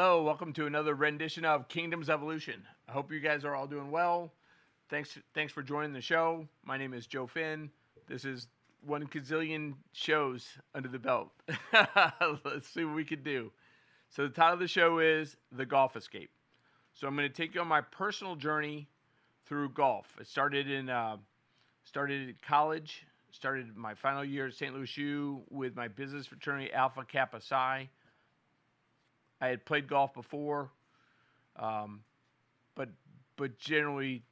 Hello, welcome to another rendition of Kingdoms Evolution. I hope you guys are all doing well. Thanks for joining the show. My name is Joe Finn. This is one gazillion shows under the belt. Let's see what we can do. So the title of the show is The Golf Escape. So I'm going to take you on my personal journey through golf. It started in college. Started my final year at St. Louis U with my business fraternity Alpha Kappa Psi. I had played golf before, but generally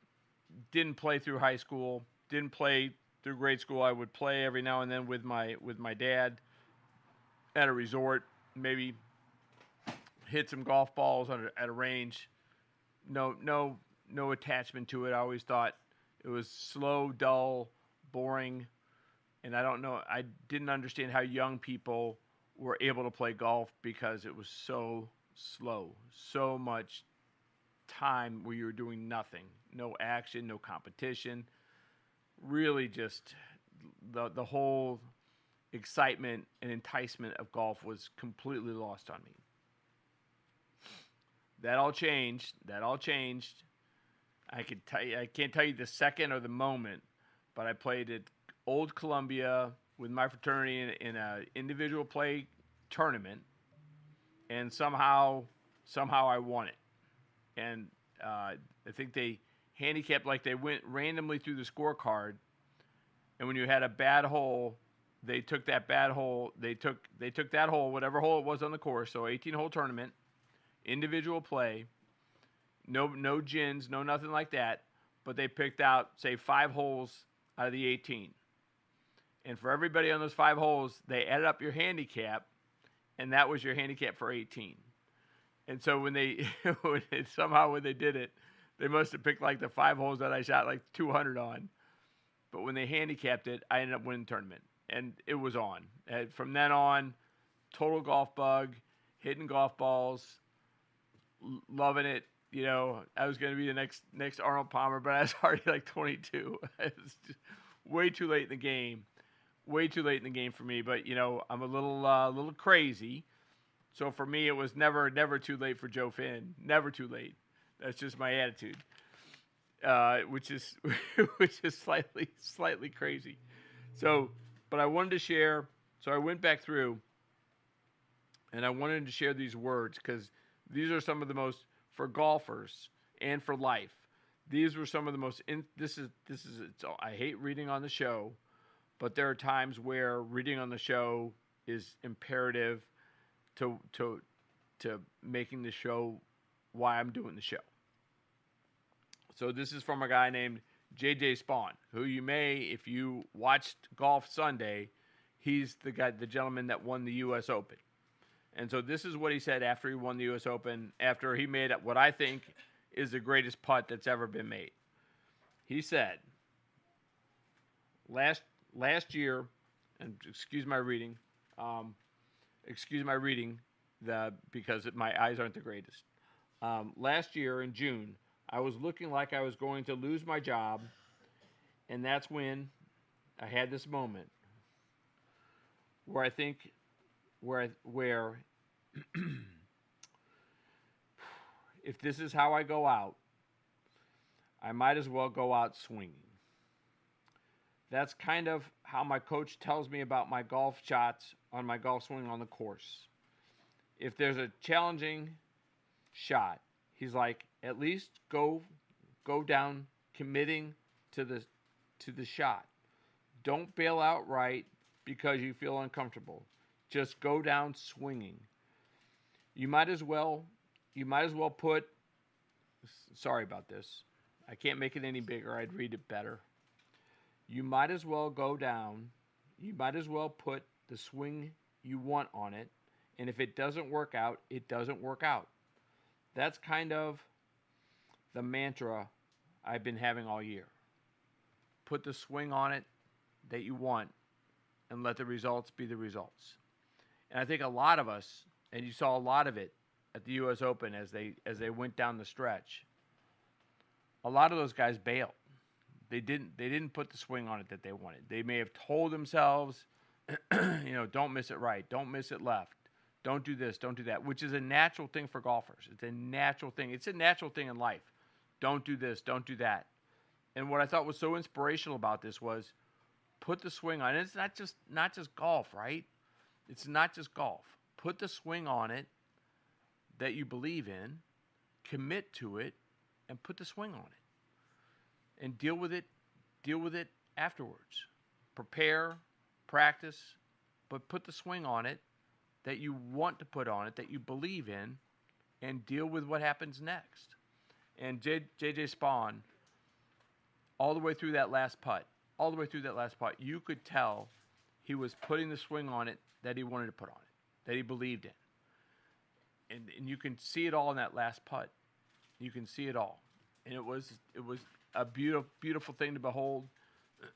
didn't play through high school. Didn't play through grade school. I would play every now and then with my dad at a resort. Maybe hit some golf balls at a range. No attachment to it. I always thought it was slow, dull, boring, and I didn't understand how young people were able to play golf because it was so slow, so much time where you were doing nothing, no action, no competition. Really, just the whole excitement and enticement of golf was completely lost on me. That all changed. I can't tell you the second or the moment, but I played at Old Columbia with my fraternity in an individual play tournament, and somehow I won it. And I think they handicapped, like they went randomly through the scorecard, and when you had a bad hole, they took that bad hole. They took that hole, whatever hole it was on the course. So 18-hole tournament, individual play, no gins, no nothing like that. But they picked out, say, 5 holes out of the 18. And for everybody on those 5 holes, they added up your handicap, and that was your handicap for 18. And so when they did it, they must have picked like the 5 holes that I shot like 200 on. But when they handicapped it, I ended up winning the tournament, and it was on. And from then on, total golf bug, hitting golf balls, loving it. You know, I was going to be the next Arnold Palmer, but I was already like 22. I was just way too late in the game. Way too late in the game for me, but you know, I'm a little crazy. So for me, it was never too late for Joe Finn. Never too late. That's just my attitude, which is slightly crazy. So, but I wanted to share. So I went back through, and I wanted to share these words because these are some of the most, for golfers and for life. These were some of the most. I hate reading on the show. But there are times where reading on the show is imperative to making the show why I'm doing the show. So this is from a guy named J.J. Spawn, who you may, if you watched Golf Sunday, he's the gentleman that won the U.S. Open. And so this is what he said after he won the U.S. Open, after he made what I think is the greatest putt that's ever been made. He said, Last year, and excuse my reading, because my eyes aren't the greatest. Last year in June, I was looking like I was going to lose my job, and that's when I had this moment where I think, where if this is how I go out, I might as well go out swinging. That's kind of how my coach tells me about my golf shots on my golf swing on the course. If there's a challenging shot, he's like, at least go down committing to the shot. Don't bail out right because you feel uncomfortable. Just go down swinging. You might as well put, sorry about this. I can't make it any bigger. I'd read it better. You might as well go down. You might as well put the swing you want on it. And if it doesn't work out, it doesn't work out. That's kind of the mantra I've been having all year. Put the swing on it that you want and let the results be the results. And I think a lot of us, and you saw a lot of it at the U.S. Open as they went down the stretch, a lot of those guys bailed. They didn't put the swing on it that they wanted. They may have told themselves, don't miss it right, don't miss it left, Don't do this. Don't do that, which is a natural thing for golfers. It's a natural thing. It's a natural thing in life. Don't do this. Don't do that. And what I thought was so inspirational about this was put the swing on it. It's not just golf, right? It's not just golf. Put the swing on it that you believe in, commit to it, and put the swing on it. And deal with it afterwards. Prepare, practice, but put the swing on it that you want to put on it, that you believe in, and deal with what happens next. And JJ Spawn, all the way through that last putt, you could tell he was putting the swing on it that he wanted to put on it, that he believed in. And you can see it all in that last putt. You can see it all. And it was a beautiful thing to behold.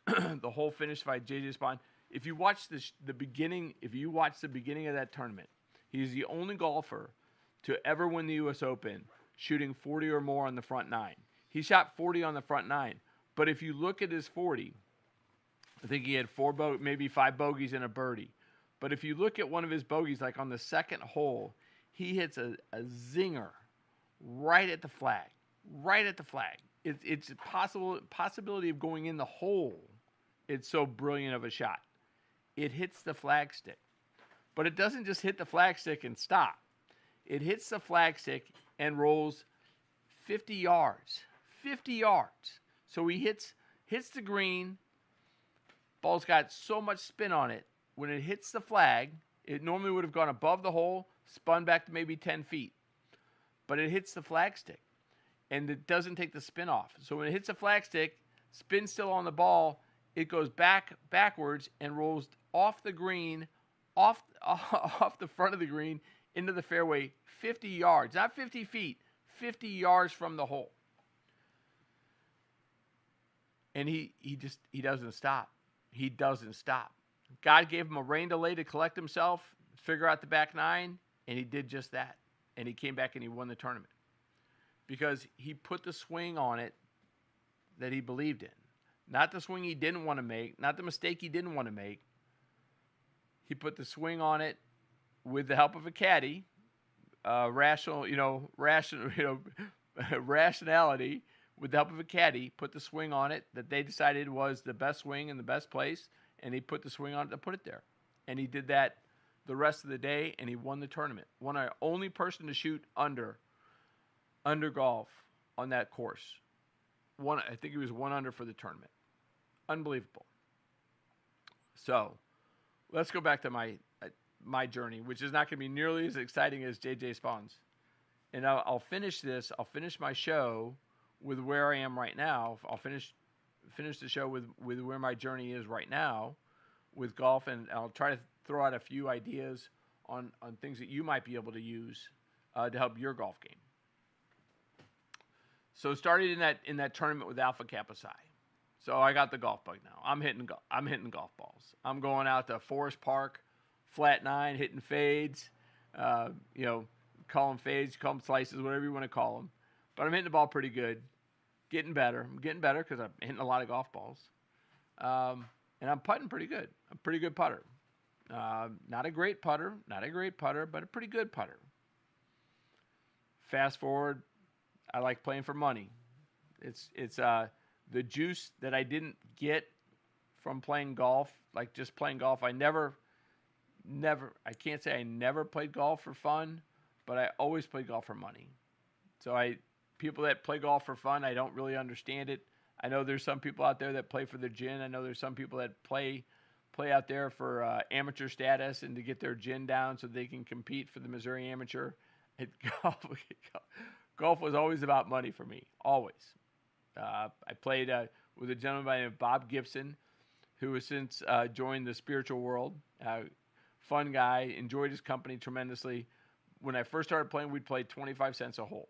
The whole finish by JJ Spawn. If you watch the beginning of that tournament, he's the only golfer to ever win the U.S. Open shooting 40 or more on the front nine. He shot 40 on the front nine. But if you look at his 40, I think he had maybe 5 bogeys and a birdie. But if you look at one of his bogeys, like on the second hole, he hits a zinger right at the flag. It's a possibility of going in the hole. It's so brilliant of a shot. It hits the flagstick. But it doesn't just hit the flagstick and stop. It hits the flagstick and rolls 50 yards. 50 yards. So he hits the green. Ball's got so much spin on it. When it hits the flag, it normally would have gone above the hole, spun back to maybe 10 feet. But it hits the flagstick. And it doesn't take the spin off. So when it hits the flagstick, spin's still on the ball, it goes backwards and rolls off the green, off the front of the green, into the fairway 50 yards. Not 50 feet, 50 yards from the hole. And he doesn't stop. He doesn't stop. God gave him a rain delay to collect himself, figure out the back nine, and he did just that. And he came back and he won the tournament. Because he put the swing on it that he believed in. Not the swing he didn't want to make, not the mistake he didn't want to make. He put the swing on it with the help of a caddy, rationality, with the help of a caddy, put the swing on it that they decided was the best swing in the best place, and he put the swing on it to put it there. And he did that the rest of the day, and he won the tournament. One of the only person to shoot under golf on that course. I think he was 1 under for the tournament. Unbelievable. So, let's go back to my journey, which is not going to be nearly as exciting as JJ Spawn's. And I'll finish this. I'll finish my show with where I am right now. I'll finish the show with where my journey is right now with golf, and I'll try to throw out a few ideas on things that you might be able to use to help your golf game. So started in that tournament with Alpha Kappa Psi. So I got the golf bug now. I'm hitting golf balls. I'm going out to Forest Park, flat nine, hitting fades. Call them fades, call them slices, whatever you want to call them. But I'm hitting the ball pretty good. Getting better. I'm getting better because I'm hitting a lot of golf balls. And I'm putting pretty good. I'm a pretty good putter. Not a great putter, but a pretty good putter. Fast forward, I like playing for money. It's the juice that I didn't get from playing golf, like just playing golf. I can't say I never played golf for fun, but I always played golf for money. So people that play golf for fun, I don't really understand it. I know there's some people out there that play for their gin. I know there's some people that play out there for amateur status and to get their gin down so they can compete for the Missouri Amateur. Golf was always about money for me, always. I played with a gentleman by the name of Bob Gibson, who has since joined the spiritual world. Fun guy, enjoyed his company tremendously. When I first started playing, we'd play 25 cents a hole.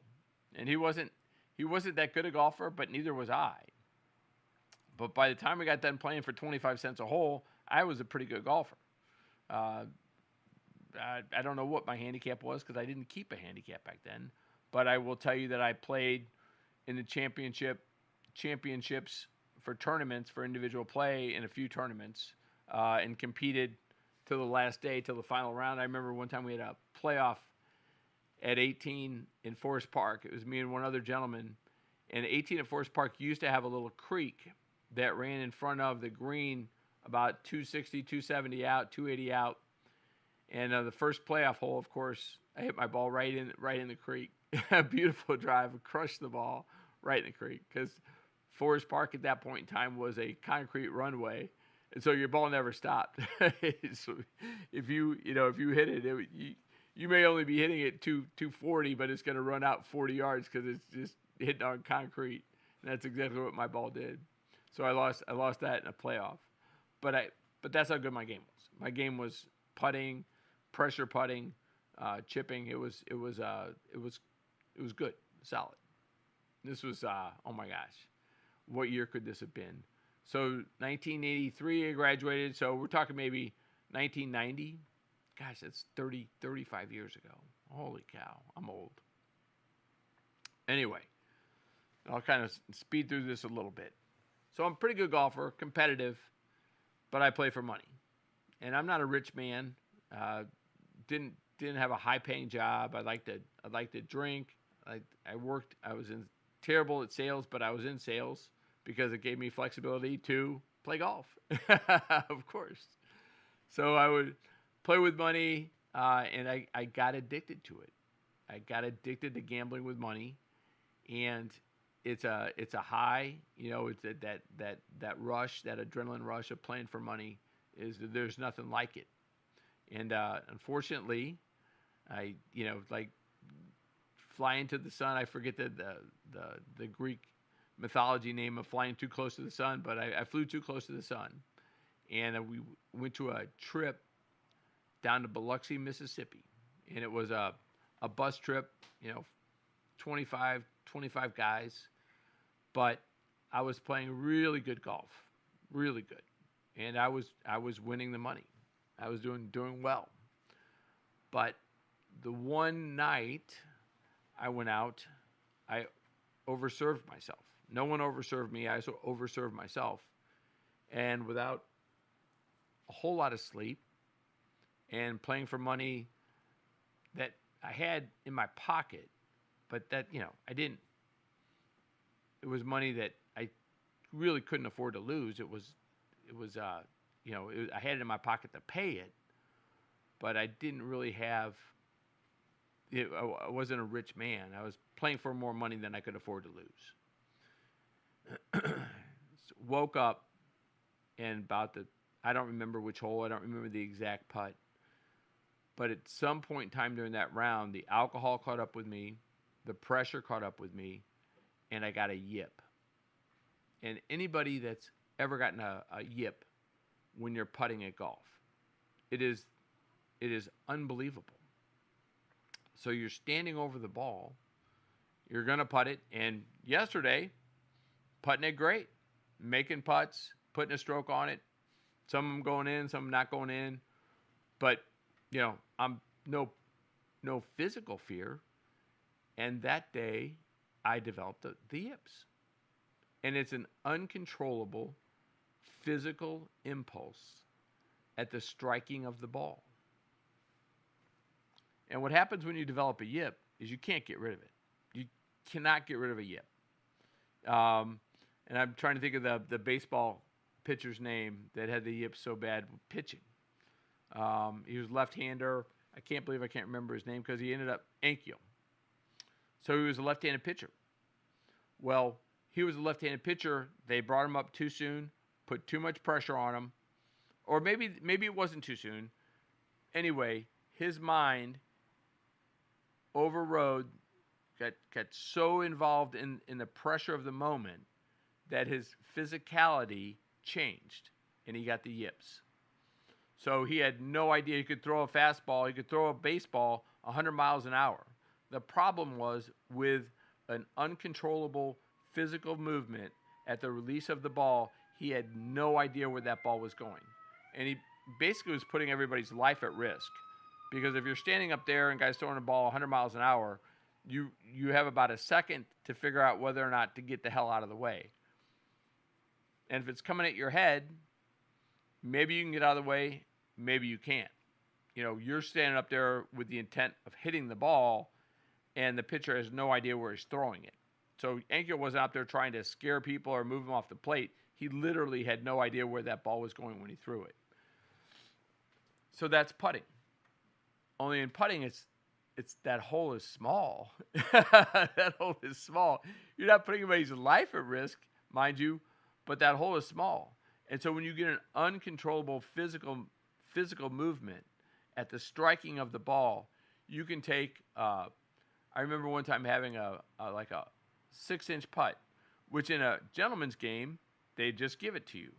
And he wasn't that good a golfer, but neither was I. But by the time we got done playing for 25 cents a hole, I was a pretty good golfer. I don't know what my handicap was because I didn't keep a handicap back then. But I will tell you that I played in the championships for tournaments, for individual play in a few tournaments, and competed till the last day, till the final round. I remember one time we had a playoff at 18 in Forest Park. It was me and one other gentleman. And 18 at Forest Park used to have a little creek that ran in front of the green, about 260, 270 out, 280 out. And the first playoff hole, of course, I hit my ball right in the creek. A beautiful drive, crushed the ball right in the creek, because Forest Park at that point in time was a concrete runway, and so your ball never stopped. So if you hit it, you may only be hitting it 240, but it's going to run out 40 yards because it's just hitting on concrete, and that's exactly what my ball did. So I lost that in a playoff, but that's how good my game was. My game was putting, pressure putting, chipping. It was good, solid. This was oh my gosh, what year could this have been? So 1983 I graduated, so we're talking maybe 1990. Gosh, that's 35 years ago. Holy cow, I'm old. Anyway, I'll kind of speed through this a little bit. So I'm a pretty good golfer, competitive, but I play for money. And I'm not a rich man. Didn't have a high-paying job. I like to drink. I worked. I was terrible at sales, but I was in sales because it gave me flexibility to play golf, of course. So I would play with money, and I got addicted to it. I got addicted to gambling with money, and it's a high. It's that rush, that adrenaline rush of playing for money. There's nothing like it. And unfortunately, like flying to the sun. I forget the Greek mythology name of flying too close to the sun, but I flew too close to the sun, and we went to a trip down to Biloxi, Mississippi, and it was a bus trip. 25 guys, but I was playing really good golf, really good, and I was winning the money. I was doing well, but the one night I went out, I overserved myself. No one overserved me. I overserved myself, and without a whole lot of sleep and playing for money that I had in my pocket, but that I didn't. It was money that I really couldn't afford to lose. It was I had it in my pocket to pay it, but I didn't really have. I wasn't a rich man. I was playing for more money than I could afford to lose. Woke up, and I don't remember which hole. I don't remember the exact putt. But at some point in time during that round, the alcohol caught up with me, the pressure caught up with me, and I got a yip. And anybody that's ever gotten a yip when you're putting at golf, it is unbelievable. So you're standing over the ball, you're going to putt it, and yesterday, putting it great, making putts, putting a stroke on it, some of them going in, some not going in, but I'm no physical fear, and that day I developed the yips, and it's an uncontrollable physical impulse at the striking of the ball. And what happens when you develop a yip is you can't get rid of it. You cannot get rid of a yip. And I'm trying to think of the baseball pitcher's name that had the yips so bad pitching. He was left-hander. I can't believe I can't remember his name because he ended up Ankiel. So he was a left-handed pitcher. Well, he was a left-handed pitcher. They brought him up too soon, put too much pressure on him, or maybe it wasn't too soon. Anyway, his mind overrode, got so involved in the pressure of the moment that his physicality changed, and he got the yips. So he had no idea he could throw a fastball, he could throw a baseball 100 miles an hour. The problem was with an uncontrollable physical movement at the release of the ball, he had no idea where that ball was going. And he basically was putting everybody's life at risk. Because if you're standing up there and guys throwing a ball 100 miles an hour, you have about a second to figure out whether or not to get the hell out of the way. And if it's coming at your head, maybe you can get out of the way, maybe you can't. you're standing up there with the intent of hitting the ball, and the pitcher has no idea where he's throwing it. So Ankiel wasn't out there trying to scare people or move him off the plate. He literally had no idea where that ball was going when he threw it. So that's putting. Only in putting, it's that hole is small. That hole is small. You're not putting anybody's life at risk, mind you, but that hole is small. And so when you get an uncontrollable physical movement at the striking of the ball, you can take. I remember one time having a 6-inch putt, which in a gentleman's game they just give it to you.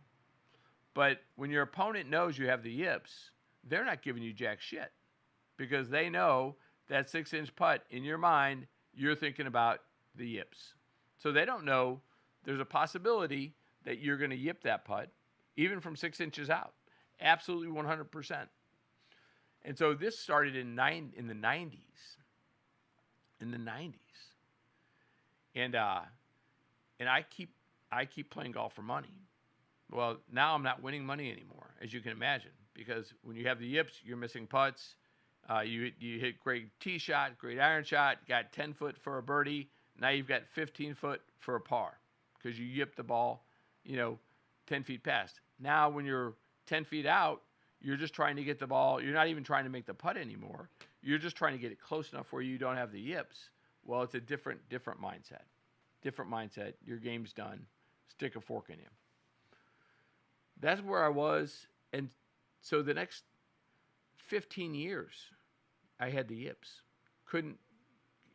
But when your opponent knows you have the yips, they're not giving you jack shit, because they know that 6-inch putt, in your mind, you're thinking about the yips. So they don't know there's a possibility that you're going to yip that putt, even from 6 inches out. Absolutely 100%. And so this started in the 90s. In the 90s. And I keep playing golf for money. Well, now I'm not winning money anymore, as you can imagine, because when you have the yips, you're missing putts. You hit great tee shot, great iron shot, got 10 foot for a birdie. Now you've got 15 foot for a par because you yipped the ball, 10 feet past. Now when you're 10 feet out, you're just trying to get the ball. You're not even trying to make the putt anymore. You're just trying to get it close enough where you don't have the yips. Well, it's a different mindset. Different mindset. Your game's done. Stick a fork in you. That's where I was. And so the next 15 years, I had the yips.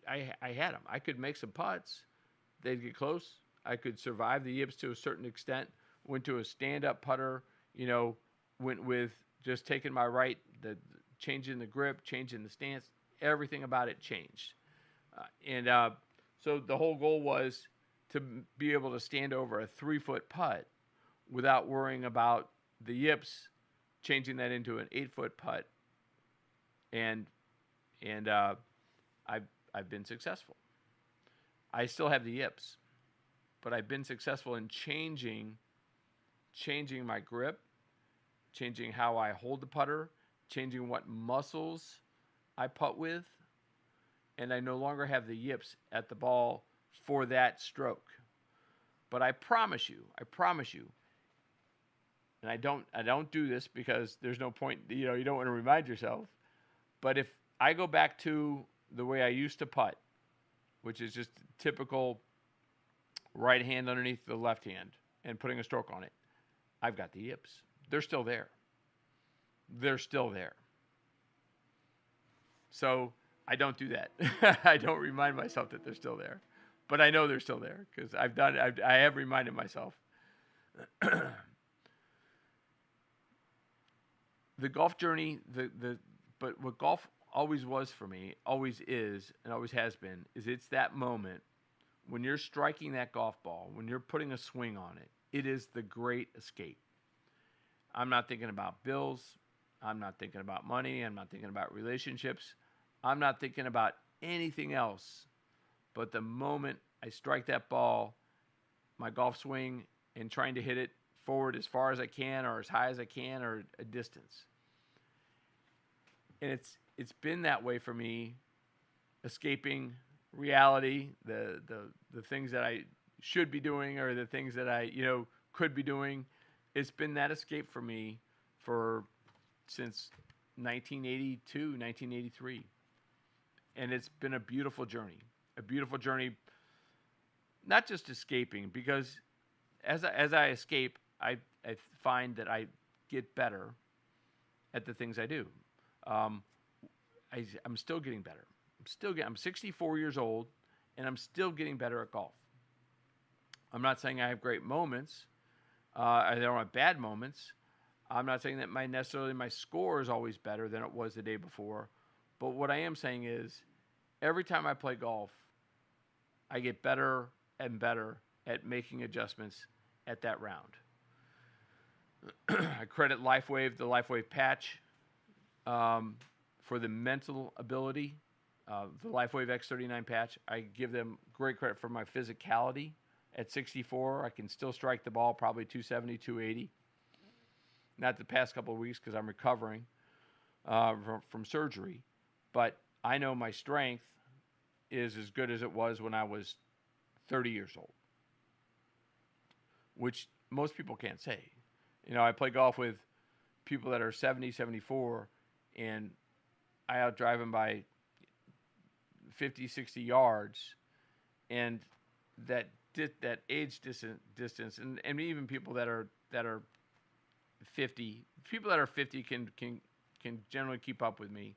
I had them. I could make some putts. They'd get close. I could survive the yips to a certain extent. Went to a stand-up putter, went with just taking my right, changing the grip, changing the stance. Everything about it changed. So the whole goal was to be able to stand over a 3-foot putt without worrying about the yips, changing that into an 8-foot putt. And I've been successful. I still have the yips, but I've been successful in changing my grip, changing how I hold the putter, changing what muscles I putt with, and I no longer have the yips at the ball for that stroke. But I promise you, and I don't do this because there's no point, you don't want to remind yourself, but if I go back to the way I used to putt, which is just typical right hand underneath the left hand and putting a stroke on it, I've got the yips. They're still there. So I don't do that. I don't remind myself that they're still there. But I know they're still there because I have reminded myself. The golf journey, but what golf always was for me, always is, and always has been, is it's that moment when you're striking that golf ball, when you're putting a swing on it, it is the great escape. I'm not thinking about bills. I'm not thinking about money. I'm not thinking about relationships. I'm not thinking about anything else. But the moment I strike that ball, my golf swing, and trying to hit it forward as far as I can or as high as I can or a distance. And it's been that way for me, escaping reality, the things that I should be doing or the things that I, could be doing. It's been that escape for me since 1982, 1983. And it's been a beautiful journey, not just escaping, because as I escape, I find that I get better at the things I do. I'm still getting better. I'm 64 years old, and I'm still getting better at golf. I'm not saying I have great moments. I don't have bad moments. I'm not saying that necessarily my score is always better than it was the day before. But what I am saying is, every time I play golf, I get better and better at making adjustments at that round. I credit LifeWave, the LifeWave patch, for the mental ability. The LifeWave X39 patch, I give them great credit for my physicality. At 64, I can still strike the ball probably 270, 280. Not the past couple of weeks because I'm recovering. from surgery, but I know my strength is as good as it was when I was 30 years old, which most people can't say. I play golf with people that are 70, 74, and I outdrive them by 50, 60 yards, and that age distance, and even people that are 50, people that are 50 can generally keep up with me.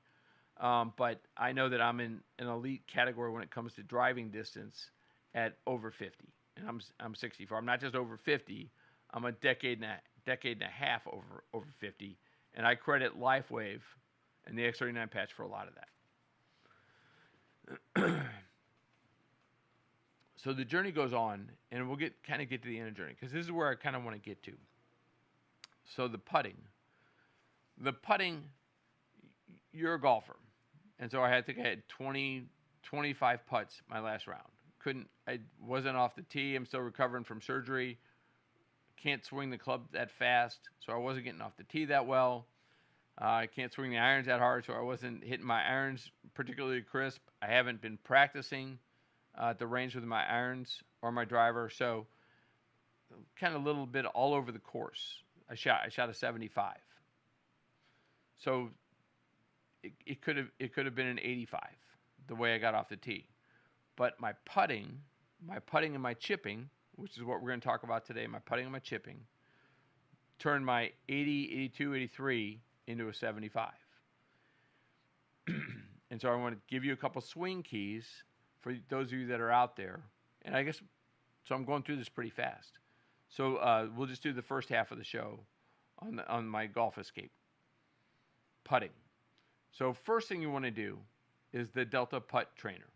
But I know that I'm in an elite category when it comes to driving distance at over 50, and I'm 64. I'm not just over 50. I'm a decade and a half over 50, and I credit LifeWave and the X39 patch for a lot of that. So the journey goes on, and we'll get to the end of the journey, because this is where I kind of want to get to. So the putting, you're a golfer, and so I think I had 25 putts my last round. I wasn't off the tee. I'm still recovering from surgery. Can't swing the club that fast, so I wasn't getting off the tee that well. I can't swing the irons that hard, so I wasn't hitting my irons particularly crisp. I haven't been practicing at the range with my irons or my driver, so kind of a little bit all over the course. I shot a 75. So it could have been an 85 the way I got off the tee. But my putting and my chipping, which is what we're going to talk about today, my putting and my chipping, turned my 80, 82, 83 into a 75. And so I want to give you a couple swing keys for those of you that are out there. And I guess, so I'm going through this pretty fast. So we'll just do the first half of the show on my golf escape. Putting. So first thing you want to do is the Delta Putt Trainer.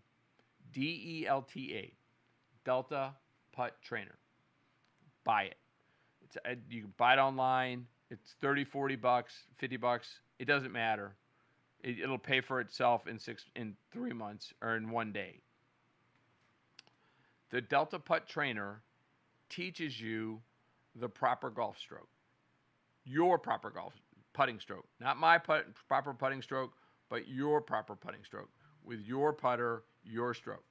DELTA. Delta Putt Trainer. Buy it. You can buy it online. It's $30, $40, $50. It doesn't matter. It'll pay for itself in 3 months or in 1 day. The Delta Putt Trainer teaches you the proper golf stroke. Your proper putting stroke. Not my proper putting stroke, but your proper putting stroke. With your putter, your stroke.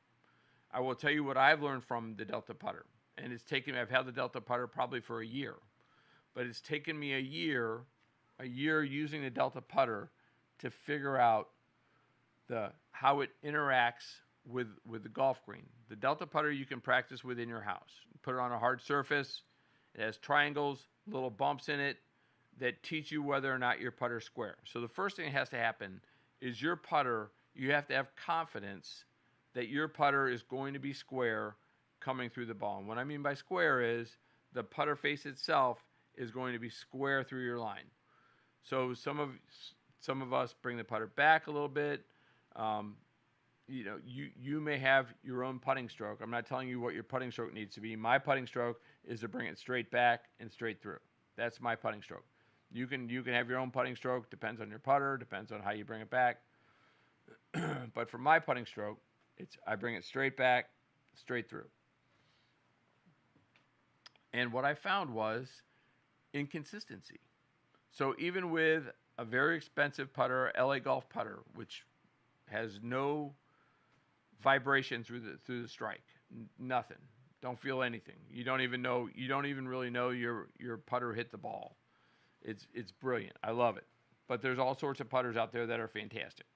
I will tell you what I've learned from the Delta Putter. And I've had the Delta Putter probably for a year. But it's taken me a year using the Delta Putter to figure out how it interacts with the golf green. The Delta Putter you can practice within your house. Put it on a hard surface. It has triangles, little bumps in it that teach you whether or not your putter's square. So the first thing that has to happen is your putter, you have to have confidence that your putter is going to be square coming through the ball. And what I mean by square is the putter face itself is going to be square through your line. So some of us bring the putter back a little bit. You may have your own putting stroke. I'm not telling you what your putting stroke needs to be. My putting stroke is to bring it straight back and straight through. That's my putting stroke. You can have your own putting stroke. Depends on your putter. Depends on how you bring it back. But for my putting stroke, I bring it straight back, straight through. And what I found was inconsistency. So even with a very expensive putter, LA Golf putter, which has no vibration through the strike, nothing. Don't feel anything. You don't even really know your putter hit the ball. It's brilliant. I love it. But there's all sorts of putters out there that are fantastic.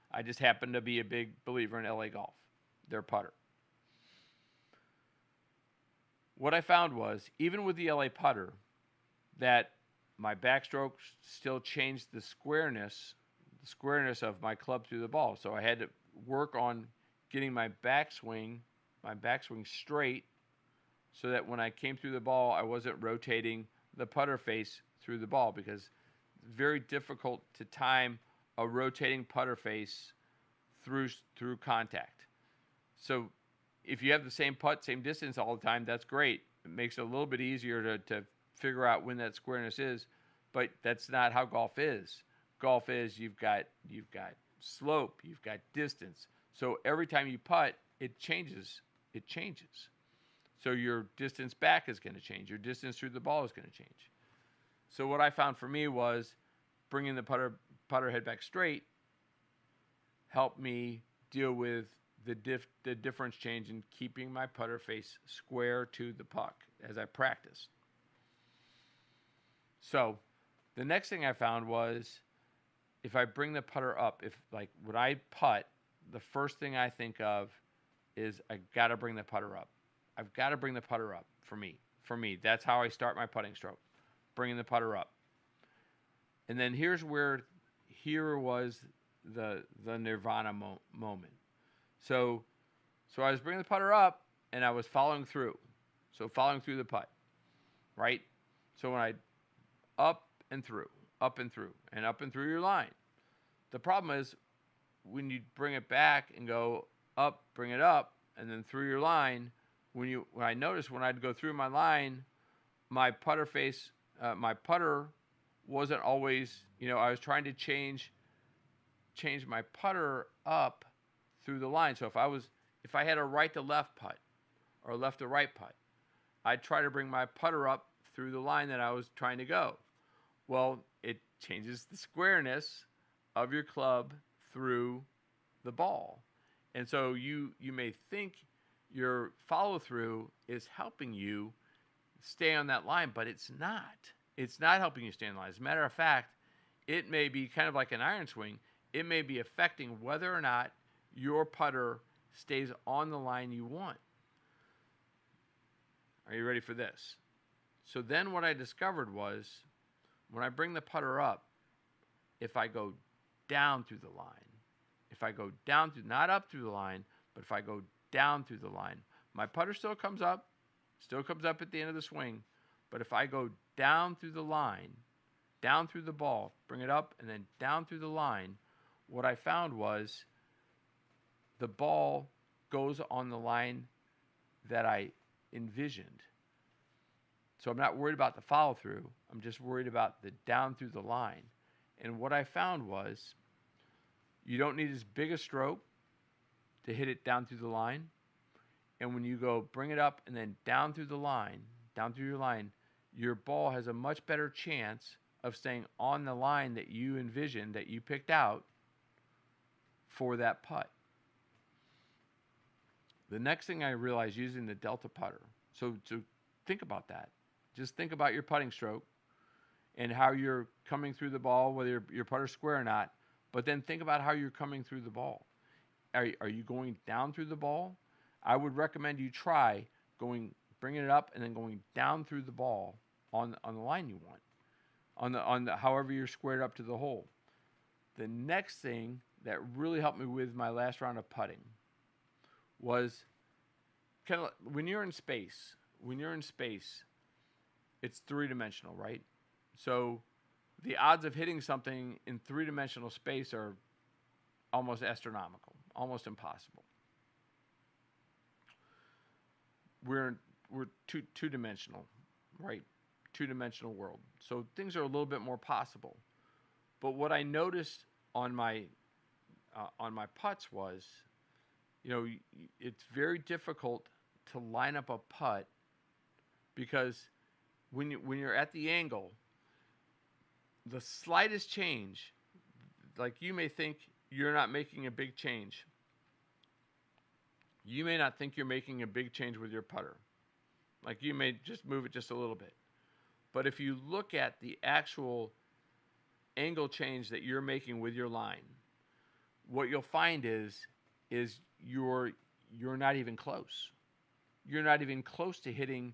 I just happen to be a big believer in LA Golf, their putter. What I found was, even with the LA putter, that my backstroke still changed the squareness of my club through the ball. So I had to work on getting my backswing straight, so that when I came through the ball, I wasn't rotating the putter face through the ball, because it's very difficult to time a rotating putter face through contact. So if you have the same putt, same distance all the time, that's great. It makes it a little bit easier to figure out when that squareness is, but that's not how golf is. Golf is you've got slope, you've got distance. So every time you putt, it changes. So your distance back is going to change. Your distance through the ball is going to change. So what I found for me was bringing the putter putter head back straight helped me deal with the difference change in keeping my putter face square to the puck as I practiced. So the next thing I found was if I bring the putter up, if like when I putt, the first thing I think of is I got to bring the putter up. I've got to bring the putter up for me. For me, that's how I start my putting stroke, bringing the putter up. And then here was the nirvana moment. So I was bringing the putter up and I was following through. So following through the putt, right? So when I up and through, and up and through your line. The problem is when you bring it back and go up, bring it up, and then through your line, when I noticed when I'd go through my line, my putter face, my putter wasn't always, I was trying to change my putter up through the line. So if I had a right to left putt or a left to right putt, I'd try to bring my putter up through the line that I was trying to go. Well, it changes the squareness of your club through the ball. And so you may think your follow through is helping you stay on that line, but it's not. It's not helping you stay on the line. As a matter of fact, it may be kind of like an iron swing. It may be affecting whether or not your putter stays on the line you want. Are you ready for this? So then what I discovered was when I bring the putter up, if I go down through the line, if I go down through, not up through the line, but if I go down through the line, my putter still comes up at the end of the swing. But if I go down through the line, down through the ball, bring it up, and then down through the line, what I found was the ball goes on the line that I envisioned. So I'm not worried about the follow through. I'm just worried about the down through the line. And what I found was you don't need as big a stroke to hit it down through the line. And when you go bring it up and then down through the line, down through your line, your ball has a much better chance of staying on the line that you envisioned, that you picked out for that putt. The next thing I realized using the Delta putter, so think about that. Just think about your putting stroke and how you're coming through the ball, whether your putter's square or not, but then think about how you're coming through the ball. Are you going down through the ball? I would recommend you try bringing it up and then going down through the ball on the line you want, on the however you're squared up to the hole. The next thing that really helped me with my last round of putting was kind of when you're in space, it's three-dimensional, right? So the odds of hitting something in three-dimensional space are almost astronomical, almost impossible. We're two-dimensional, right? Two-dimensional world. So things are a little bit more possible. But what I noticed on my putts was, it's very difficult to line up a putt because when you're at the angle, the slightest change, like you may think you're not making a big change. You may not think you're making a big change with your putter. Like you may just move it just a little bit. But if you look at the actual angle change that you're making with your line, what you'll find is you're not even close. You're not even close to hitting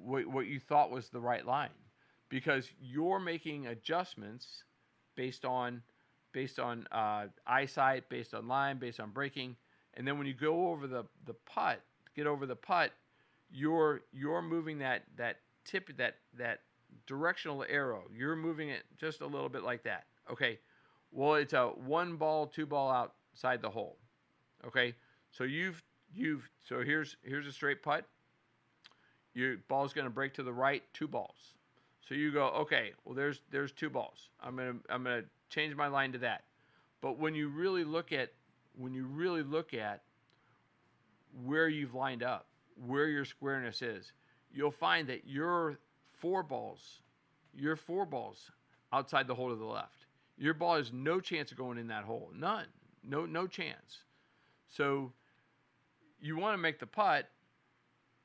what you thought was the right line, because you're making adjustments based on eyesight, based on line, based on braking, and then when you go over the putt, you're moving that tip, that directional arrow. You're moving it just a little bit like that. Okay. Well, it's a 1 ball, 2 ball outside the hole. Okay. So so here's a straight putt. Your ball's going to break to the right, 2 balls. So you go, okay, well there's 2 balls. I'm gonna change my line to that. But when you really look at where you've lined up, where your squareness is, you'll find that you're 4 balls outside the hole to the left. Your ball has no chance of going in that hole. None. No chance. So you want to make the putt,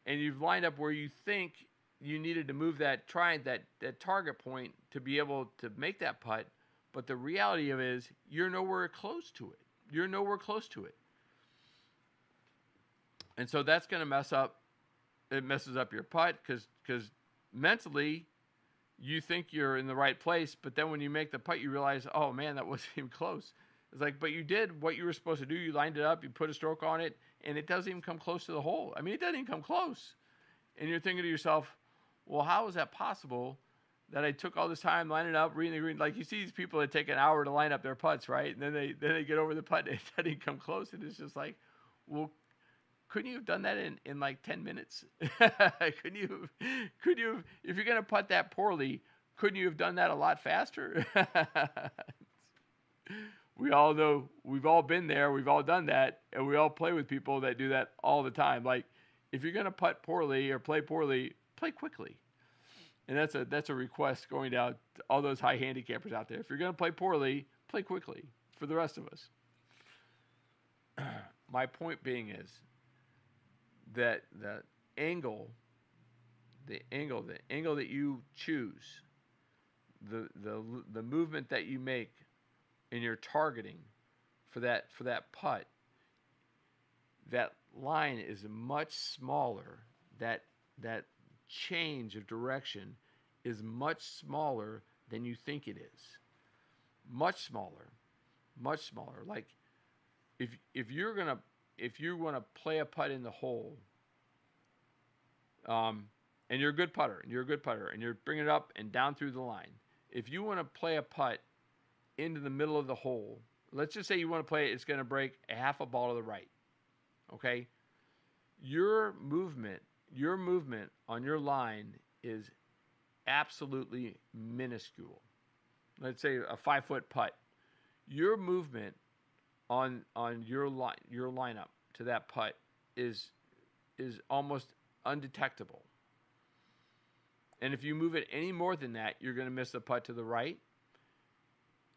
and you've lined up where you think you needed to move that target point to be able to make that putt. But the reality of it is you're nowhere close to it. You're nowhere close to it. And so that's going to mess up. It messes up your putt because mentally you think you're in the right place, but then when you make the putt, you realize, oh man, that wasn't even close. It's like, but you did what you were supposed to do. You lined it up, you put a stroke on it, and it doesn't even come close to the hole. I mean, it doesn't even come close. And you're thinking to yourself, well, how is that possible that I took all this time lining up, reading the green? Like you see these people that take an hour to line up their putts, right? And then they get over the putt, and it doesn't come close, and it's just like, well, couldn't you have done that in like 10 minutes? Could you, if you're going to putt that poorly, couldn't you have done that a lot faster? We all know, we've all been there, we've all done that, and we all play with people that do that all the time. Like, if you're going to putt poorly or play poorly, play quickly. And that's a request going out to all those high handicappers out there. If you're going to play poorly, play quickly for the rest of us. My point being is that the angle that you choose, the movement that you make in your targeting for that putt, that line is much smaller. That change of direction is much smaller than you think it is. Much smaller. Like if you want to play a putt in the hole, and you're a good putter, and you're bringing it up and down through the line. If you want to play a putt into the middle of the hole, let's just say you want to play it, it's going to break a half a ball to the right. Okay? Your movement on your line is absolutely minuscule. Let's say a 5-foot putt. Your movement on your lineup to that putt is almost undetectable. And if you move it any more than that, you're going to miss the putt to the right.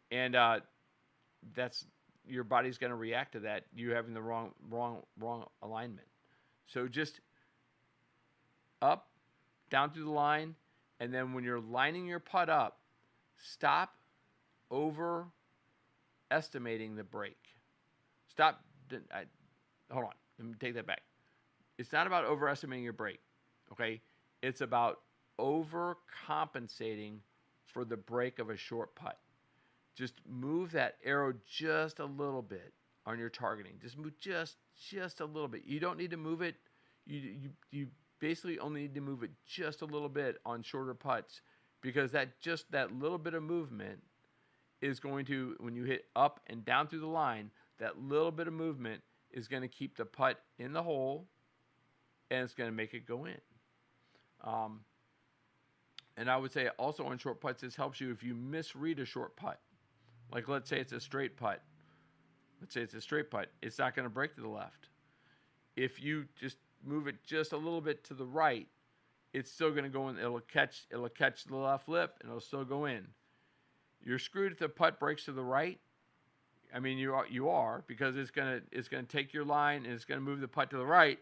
And that's your body's going to react to that. You having the wrong alignment. So just up, down through the line, and then when you're lining your putt up, stop overestimating the break. Hold on. Let me take that back. It's not about overestimating your break, okay? It's about overcompensating for the break of a short putt. Just move that arrow just a little bit on your targeting. Just move just a little bit. You don't need to move it. You basically only need to move it just a little bit on shorter putts, because that little bit of movement is going to, when you hit up and down through the line, that little bit of movement is going to keep the putt in the hole, and it's going to make it go in. And I would say also on short putts, this helps you if you misread a short putt. Like let's say it's a straight putt. It's not going to break to the left. If you just move it just a little bit to the right, it's still going to go in. It'll catch the left lip, and it'll still go in. You're screwed if the putt breaks to the right. I mean, you are because it's gonna take your line and it's gonna move the putt to the right.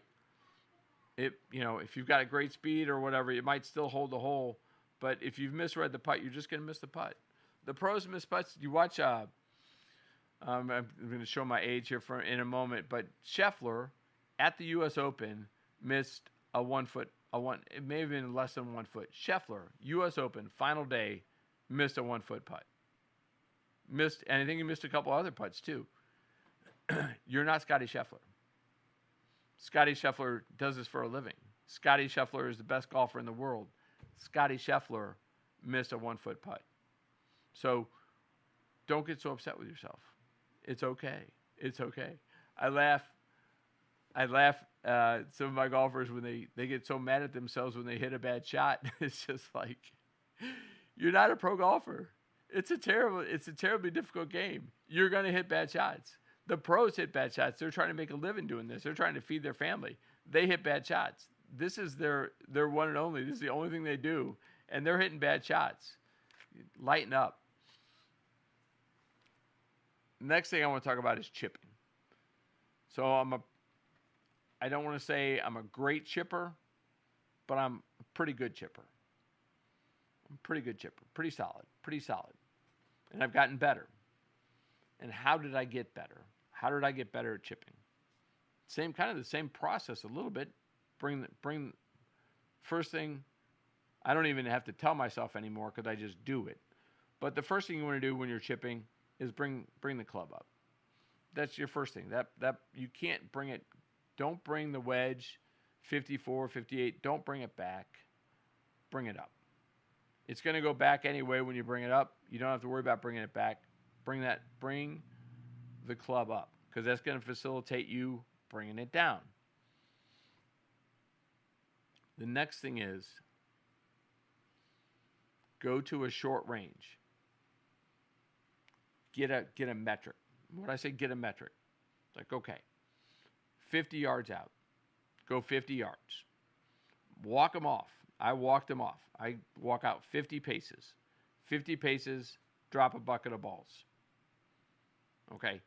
If you've got a great speed or whatever, it might still hold the hole. But if you've misread the putt, you're just gonna miss the putt. The pros miss putts. You watch. I'm going to show my age here in a moment, but Scheffler at the U.S. Open missed it may have been less than 1 foot. Scheffler, U.S. Open, final day, missed a 1 foot putt. And I think he missed a couple other putts too. You're not Scotty Scheffler. Scotty Scheffler does this for a living. Scotty Scheffler is the best golfer in the world. Scotty Scheffler missed a 1 foot putt. So don't get so upset with yourself. It's okay. It's okay. I laugh some of my golfers when they get so mad at themselves when they hit a bad shot. It's just like, you're not a pro golfer. It's a terribly difficult game. You're going to hit bad shots. The pros hit bad shots. They're trying to make a living doing this. They're trying to feed their family. They hit bad shots. This is their one and only. This is the only thing they do. And they're hitting bad shots. Lighten up. next thing I want to talk about is chipping. So I don't want to say I'm a great chipper, but I'm a pretty good chipper. I'm a pretty good chipper. Pretty solid. Pretty solid. And I've gotten better. And how did I get better? How did I get better at chipping? Same kind of the same process a little bit. Bring first thing, I don't even have to tell myself anymore because I just do it. But the first thing you want to do when you're chipping is bring the club up. That's your first thing. That you can't bring it. Don't bring the wedge 54, 58. Don't bring it back. Bring it up. It's going to go back anyway when you bring it up. You don't have to worry about bringing it back. Bring the club up because that's going to facilitate you bringing it down. The next thing is go to a short range. Get a metric. When I say get a metric, it's like, okay, 50 yards out. Go 50 yards. Walk them off. I walked them off. I walk out 50 paces. 50 paces, drop a bucket of balls. Okay.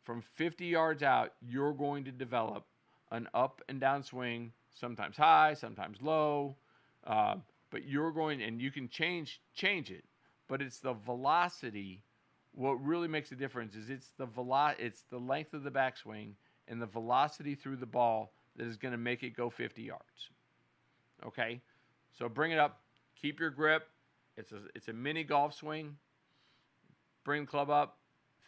From 50 yards out, you're going to develop an up and down swing, sometimes high, sometimes low. But you're going, and you can change it. But it's the velocity. What really makes a difference is it's the length of the backswing and the velocity through the ball that is going to make it go 50 yards. Okay? So bring it up. Keep your grip. It's a mini golf swing. Bring the club up.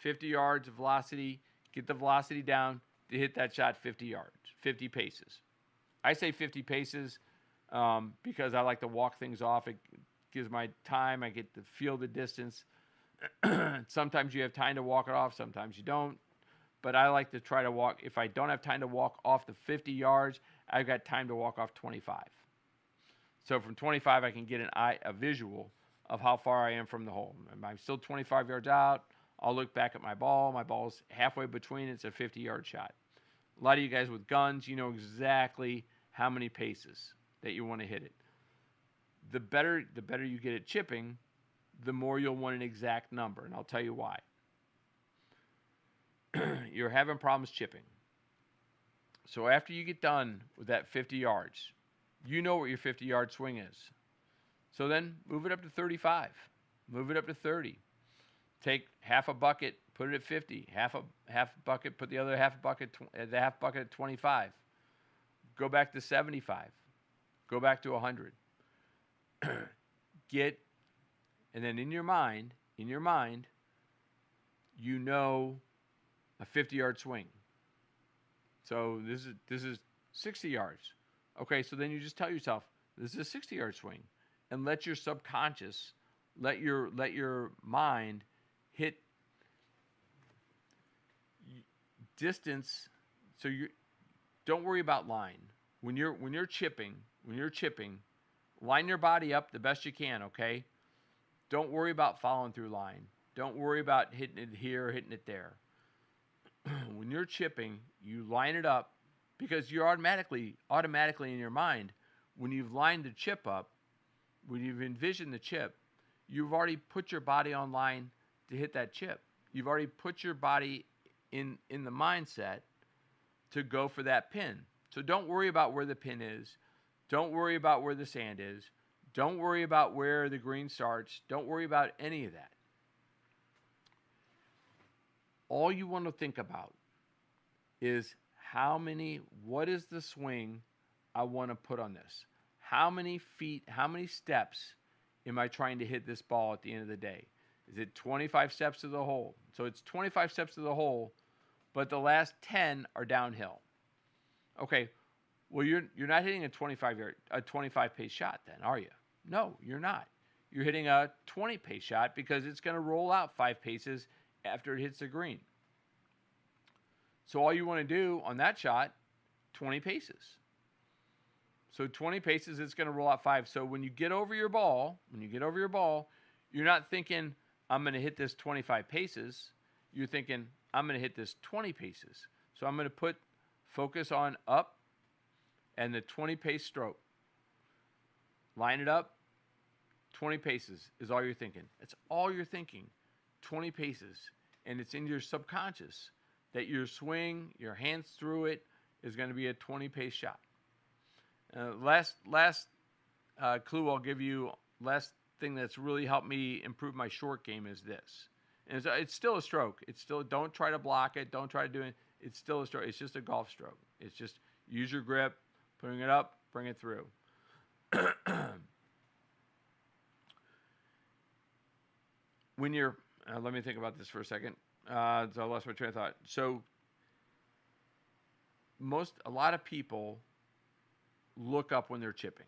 50 yards of velocity. Get the velocity down to hit that shot 50 yards. 50 paces. I say 50 paces because I like to walk things off. It gives my time. I get to feel the distance. Sometimes you have time to walk it off. Sometimes you don't. But I like to try to walk. If I don't have time to walk off the 50 yards, I've got time to walk off 25. So from 25, I can get a visual of how far I am from the hole. If I'm still 25 yards out, I'll look back at my ball. My ball's halfway between. It's a 50-yard shot. A lot of you guys with guns, you know exactly how many paces that you want to hit it. The better you get at chipping, the more you'll want an exact number, and I'll tell you why. You're having problems chipping. So after you get done with that 50 yards, you know what your 50-yard swing is. So then move it up to 35. Move it up to 30. Take half a bucket, put it at 50. Half a bucket, put the other half bucket at 25. Go back to 75. Go back to 100. And then in your mind, you know a 50-yard swing. So this is 60 yards. Okay, so then you just tell yourself, this is a 60-yard swing. And let your subconscious, let your mind hit distance. So you don't worry about line. When you're chipping, line your body up the best you can, okay? Don't worry about following through line. Don't worry about hitting it here or hitting it there. When you're chipping, you line it up because you're automatically in your mind, when you've lined the chip up, when you've envisioned the chip, you've already put your body on line to hit that chip. You've already put your body in the mindset to go for that pin. So don't worry about where the pin is. Don't worry about where the sand is. Don't worry about where the green starts. Don't worry about any of that. All you want to think about is what is the swing I want to put on this? How many feet, how many steps am I trying to hit this ball at the end of the day? Is it 25 steps to the hole? So it's 25 steps to the hole, but the last 10 are downhill. Okay, well, you're not hitting a 25 pace shot then, are you? No, you're not. You're hitting a 20 pace shot because it's going to roll out 5 paces after it hits the green. So all you want to do on that shot, 20 paces. So 20 paces, it's going to roll out 5. So when you get over your ball, you're not thinking, I'm going to hit this 25 paces. You're thinking, I'm going to hit this 20 paces. So I'm going to focus on up and the 20 pace stroke. Line it up. 20 paces is all you're thinking. That's all you're thinking. 20 paces. and it's in your subconscious that your swing, your hands through it, is going to be a 20 pace shot. Last clue I'll give you, last thing that's really helped me improve my short game is this. And it's still a stroke. It's still, don't try to block it. Don't try to do it. It's still a stroke. It's just a golf stroke. It's just use your grip, putting it up, bring it through. When you're, let me think about this for a second. So I lost my train of thought. So a lot of people look up when they're chipping.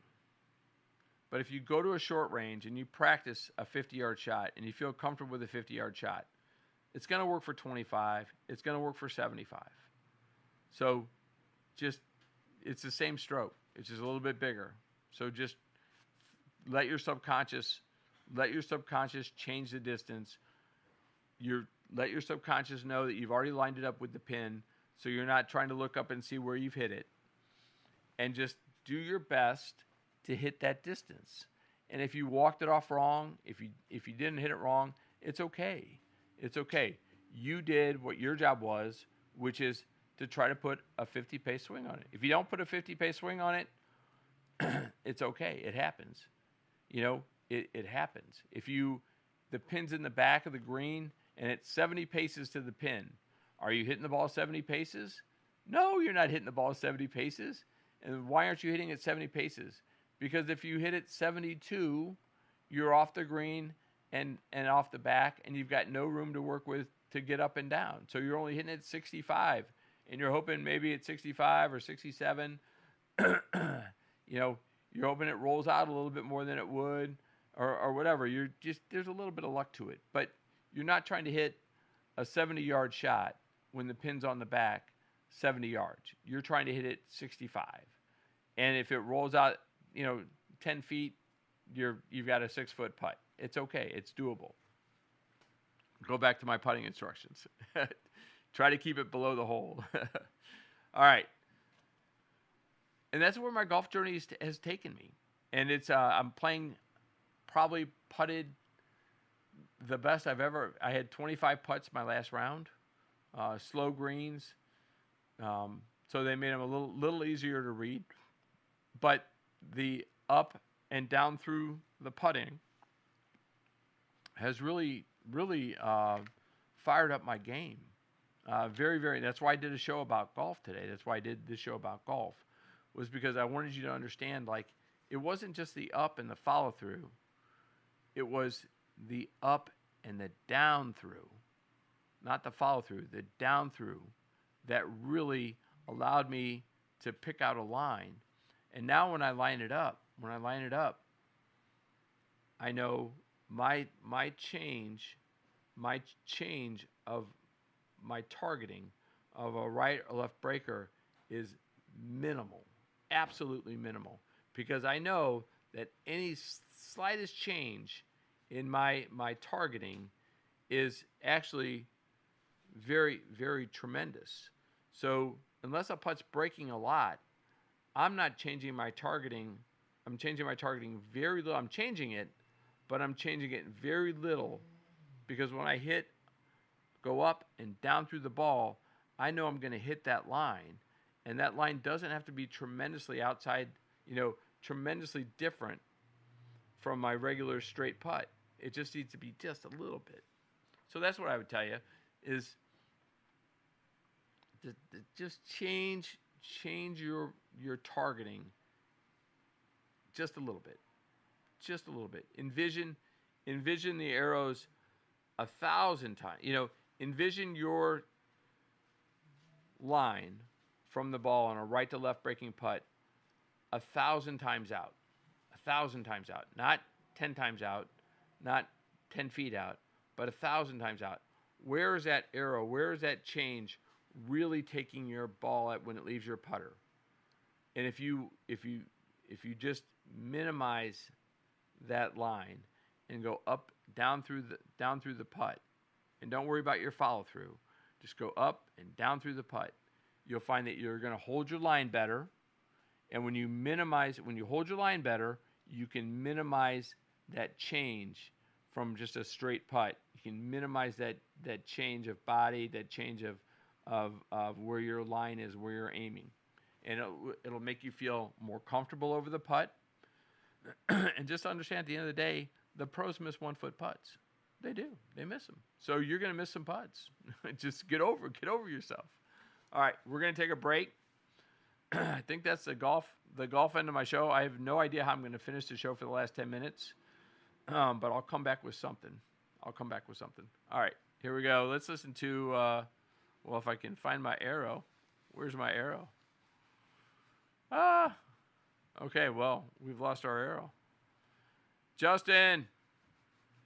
But if you go to a short range and you practice a 50-yard shot and you feel comfortable with a 50-yard shot, it's going to work for 25. It's going to work for 75. So just, it's the same stroke. It's just a little bit bigger. So just let your subconscious change the distance. Let your subconscious know that you've already lined it up with the pin, so you're not trying to look up and see where you've hit it. And just do your best to hit that distance. And if you walked it off wrong, if you didn't hit it wrong, it's okay. It's okay. You did what your job was, which is to try to put a 50 pace swing on it. If you don't put a 50 pace swing on it, it's okay. It happens. You know, it happens. If the pin's in the back of the green and it's 70 paces to the pin, are you hitting the ball 70 paces? No, you're not hitting the ball 70 paces. And why aren't you hitting it 70 paces? Because if you hit it 72, you're off the green and off the back, and you've got no room to work with to get up and down. So you're only hitting it 65, and you're hoping maybe it's 65 or 67. You know, you're hoping it rolls out a little bit more than it would, or whatever. There's a little bit of luck to it, but you're not trying to hit a 70-yard shot when the pin's on the back 70 yards. You're trying to hit it 65. And if it rolls out, 10 feet, you've got a 6-foot putt. It's okay. It's doable. Go back to my putting instructions. Try to keep it below the hole. All right. And that's where my golf journey has taken me. And it's I'm probably putted the best I've ever. I had 25 putts my last round, slow greens, so they made them a little easier to read. But the up and down through the putting has really fired up my game. Very, very. That's why I did a show about golf today. That's why I did this show about golf, was because I wanted you to understand, like, it wasn't just the up and the follow through. It was the up and the down through, not the follow through, the down through, that really allowed me to pick out a line. And now when I line it up, I know my change of my targeting of a right or left breaker is minimal, absolutely minimal, because I know that any slightest change in my targeting is actually very, very tremendous. So unless a putt's breaking a lot, I'm not changing my targeting. I'm changing my targeting very little. I'm changing it, but I'm changing it very little, because when I go up and down through the ball, I know I'm going to hit that line, and that line doesn't have to be tremendously outside, tremendously different from my regular straight putt. It just needs to be just a little bit. So that's what I would tell you is just change your targeting just a little bit. Just a little bit. Envision the arrows 1,000 times. Envision your line from the ball on a right to left breaking putt 1,000 times out. 1,000 times out. Not 10 times out, not 10 feet out, but 1,000 times out. Where is that arrow? Where is that change really taking your ball at when it leaves your putter? And if you just minimize that line and go up, down through the putt, and don't worry about your follow through, just go up and down through the putt, you'll find that you're going to hold your line better. And when you hold your line better, you can minimize that change from just a straight putt, You can minimize that change of body, that change of where your line is, where you're aiming, and it'll make you feel more comfortable over the putt. And just understand, at the end of the day, the pros miss 1-foot putts. They do. They miss them. So you're going to miss some putts. Just get over yourself. All right, we're going to take a break. I think that's the golf end of my show. I have no idea how I'm going to finish the show for the last 10 minutes, but I'll come back with something. All right, here we go. Let's listen to, well, if I can find my arrow. Where's my arrow? Okay, well, we've lost our arrow. Justin,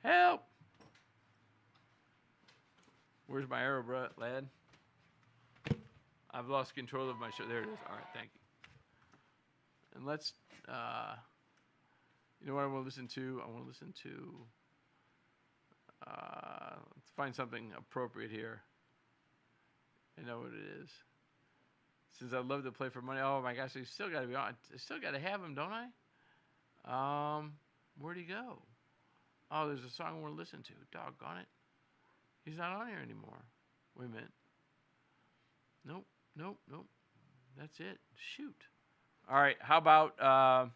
help. Where's my arrow, bro, lad? I've lost control of my show. There it is. All right, thank you. And let's, you know what I want to listen to? Let's find something appropriate here. I know what it is. Since I love to play for money. Oh my gosh, I still got to be on. I still got to have him, don't I? Where'd he go? Oh, there's a song I want to listen to. Doggone it. He's not on here anymore. Wait a minute. Nope. That's it. Shoot. All right. How about,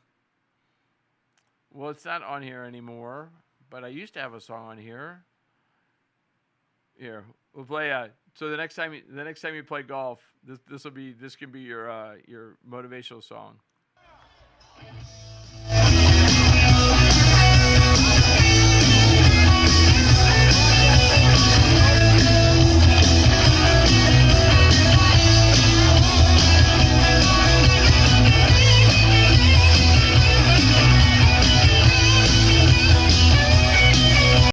well, it's not on here anymore, but I used to have a song on here. Here, we'll play, so the next time you play golf, this can be your motivational song.